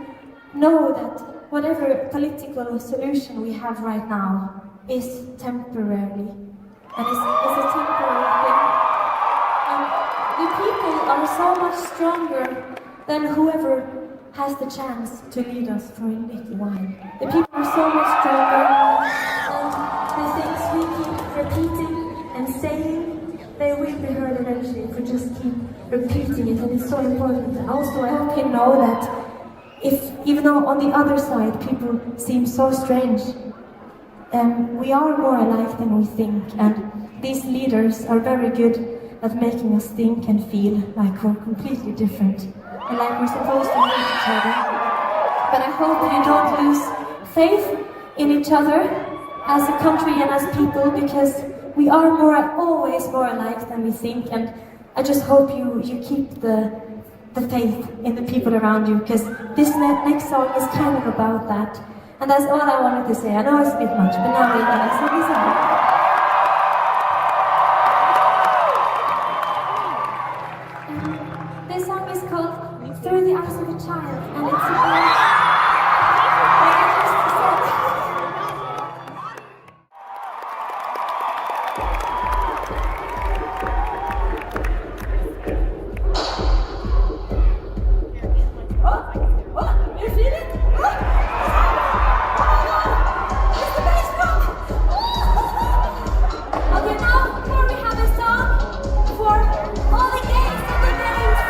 know that whatever political solution we have right now is temporary. And it's a temporary thing. And the people are so much stronger than whoever has the chance to lead us for a little while. The people are so much stronger, and the things we keep repeating and saying, they will be heard eventually if we just keep repeating it, and it's so important. And also, I hope you know that even though on the other side people seem so strange, we are more alike than we think, and these leaders are very good at making us think and feel like we're completely different and like we're supposed to meet each other. But I hope you don't lose faith in each other as a country and as people, because we are always more alike than we think, and I just hope you keep the faith in the people around you, because this next song is kind of about that. And that's all I wanted to say. I know it's a bit much, but now we're gonna sing this song. This song is called Through the Eyes of a Child, and it's about what I just said. You feel it? It's the bass drum! Okay, now here we have a song for all the gays and the gays.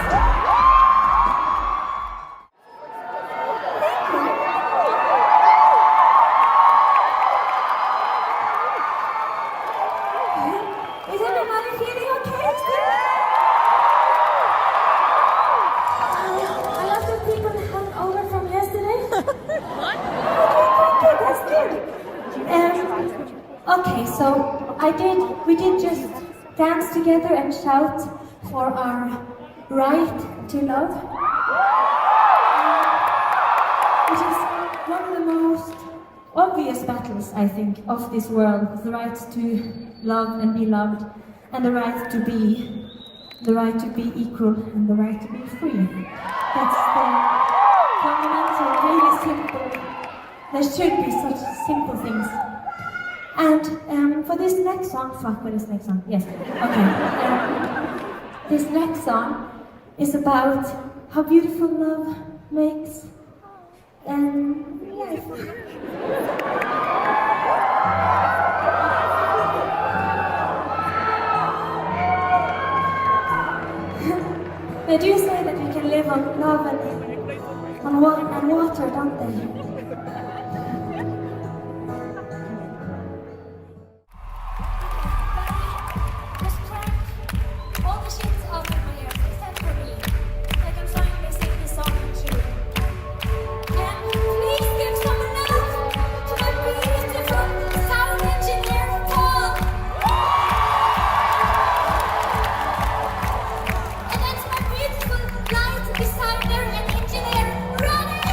Is everybody feeling okay? A lot of people hung over from yesterday. Okay, that's good. Okay, so we did just dance together and shout for our right to love, which is one of the most obvious battles, I think, of this world: the right to love and be loved, and the right to be equal, and the right to be free. That's the fundamental, really simple. There should be such simple things. And for this next song, this next song? Yes. Okay. This next song is about how beautiful love makes life. They do say that you can live on love and water, don't they? Just crank all the shit out of my ears, except for me. I can finally sing this song in tune. And please give some love to my beautiful sound engineer, Paul. And that's my beautiful light designer and engineer, Ronnie.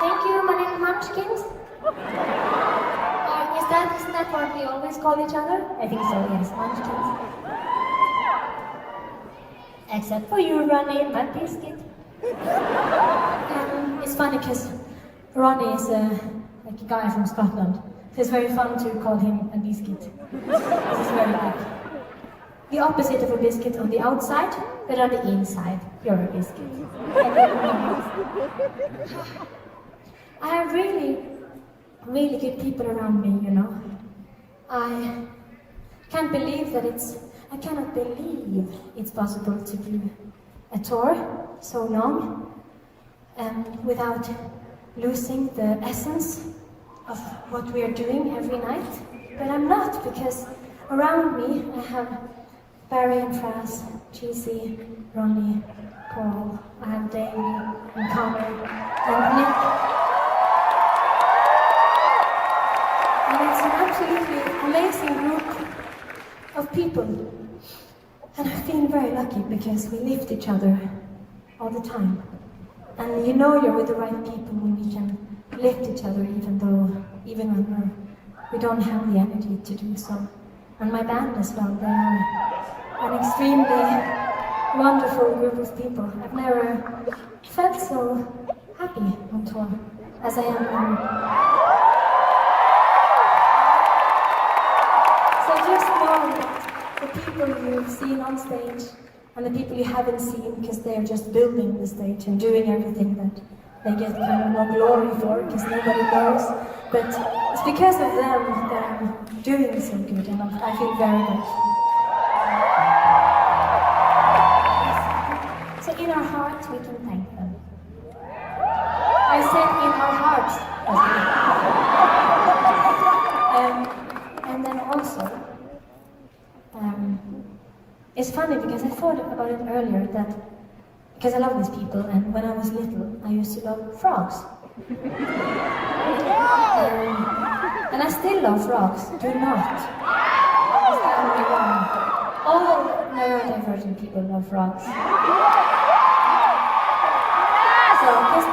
Thank you, my name is Munchkins. Isn't that what we always call each other? I think so, yes, Munchkins. Except for you, Ronnie, my biscuit. It's funny because Ronnie is like a guy from Scotland, so it's very fun to call him a biscuit. This is very like the opposite of a biscuit on the outside, but on the inside, you're a biscuit. I have really good people around me, you know. I cannot believe it's possible to do a tour so long without losing the essence of what we are doing every night. But I'm not, because around me I have Barry and Fraz, Cheesy, Ronnie, Paul, I have Davey and Connor and Nick. And it's an absolutely amazing group of people. And I feel very lucky because we lift each other all the time. And you know you're with the right people when we can lift each other even when we don't have the energy to do so. And my band as well, they are an extremely wonderful group of people. I've never felt so happy on tour as I am now. So just know that the people you've seen on stage and the people you haven't seen, because they're just building the stage and doing everything that they get kind of no glory for, because nobody knows. But it's because of them that I'm doing so good, and I feel very grateful. So in our hearts, we can thank them. I said in our hearts. And then also, it's funny because I thought about it earlier that, because I love these people, and when I was little, I used to love frogs. And I still love frogs, do not understand me wrong. All neurodivergent people love frogs. So, because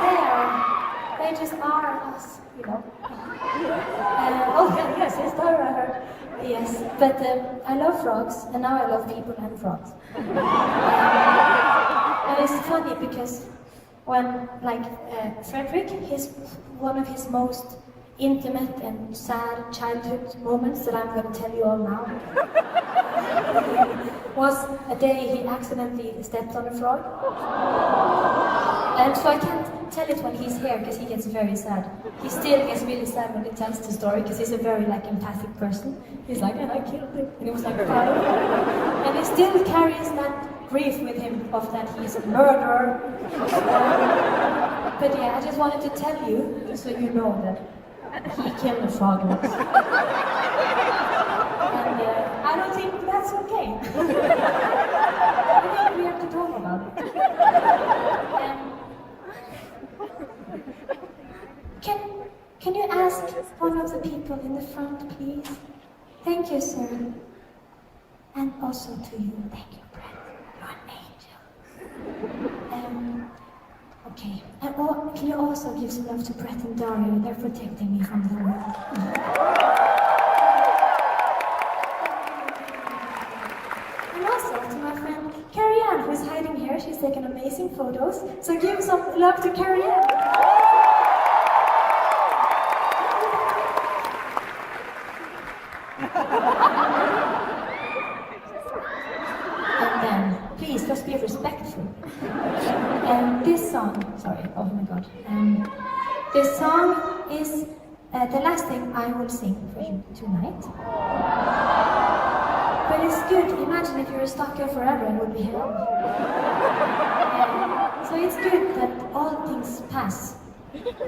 they just are us, you know. Oh, yes, it's Dora, I heard. Yes, but I love frogs, and now I love people and frogs. And it's funny because when, like, Frederick, one of his most intimate and sad childhood moments that I'm going to tell you all now was a day he accidentally stepped on a frog. And so I can't tell it when he's here because he gets very sad. He still gets really sad when he tells the story because he's a very like empathic person. He's like, and I killed him, and he was like crying. And he still carries that grief with him of that he's a murderer. But yeah, I just wanted to tell you, just so you know that he killed a frog once. And I don't think that's okay. I think we have to talk about it. Can you ask one of the people in the front, please? Thank you, sir. And also to you, thank you, Brett. You're an angel. Okay. And can you also give some love to Brett and Dario? They're protecting me from the world. And also to my friend Carrie Ann, who's hiding here. She's taken amazing photos. So give some love to Carrie Ann. And then, please, just be respectful. This song, sorry, oh my god. This song is the last thing I will sing for you tonight. But it's good. Imagine if you're stuck here forever, it would be hell. So it's good that all things pass.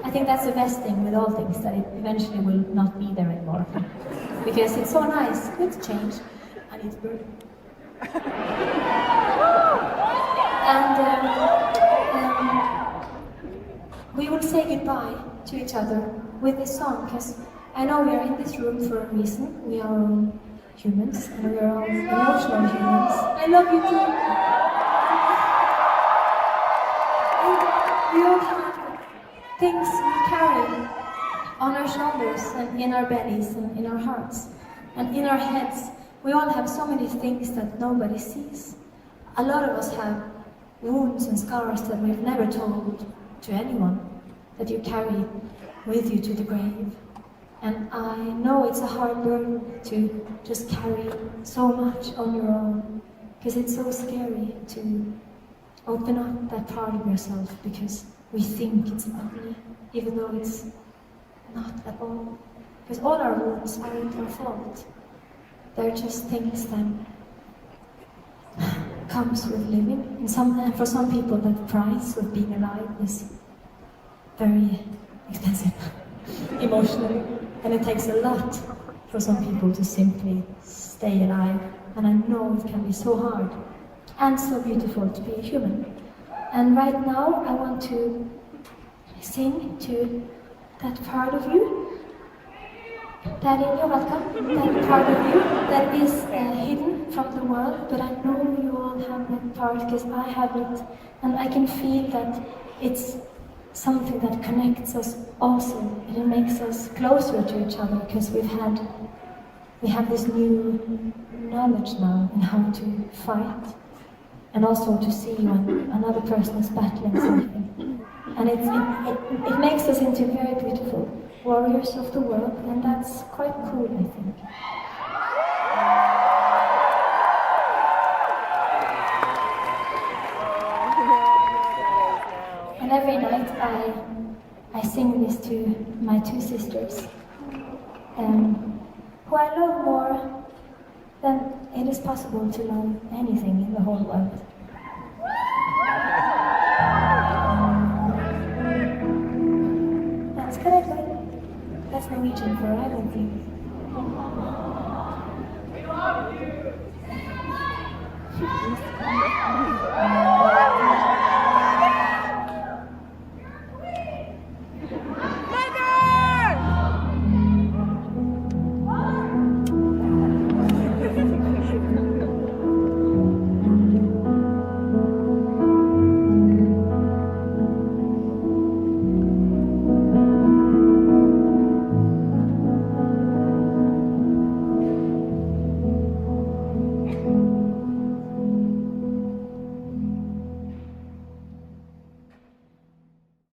I think that's the best thing with all things, that it eventually will not be there anymore. Because it's so nice, good change, and it's good. And we will say goodbye to each other with this song, because I know we are in this room for a reason. We are all humans, and we are all emotional humans. I love you too. We all have things we carry on our shoulders and in our bellies and in our hearts and in our heads. We all have so many things that nobody sees. A lot of us have wounds and scars that we've never told to anyone, that you carry with you to the grave. And I know it's a hard burden to just carry so much on your own, because it's so scary to open up that part of yourself, because we think it's ugly, even though it's not at all. Because all our wounds aren't our fault. They're just things that comes with living. And for some people, that price of being alive is very expensive, emotionally. And it takes a lot for some people to simply stay alive. And I know it can be so hard and so beautiful to be a human. And right now, I want to sing to that part of you. Daddy, you're welcome. That part of you that is hidden from the world, but I know you all have that part because I have it, and I can feel that it's something that connects us also, and it makes us closer to each other because we have this new knowledge now in how to fight, and also to see when another person is battling something, and it makes us into very beautiful warriors of the world, and that's quite cool, I think. And every night I sing this to my two sisters, who I love more than it is possible to love anything in the whole world. That's correct, right? That's Norwegian for I don't think.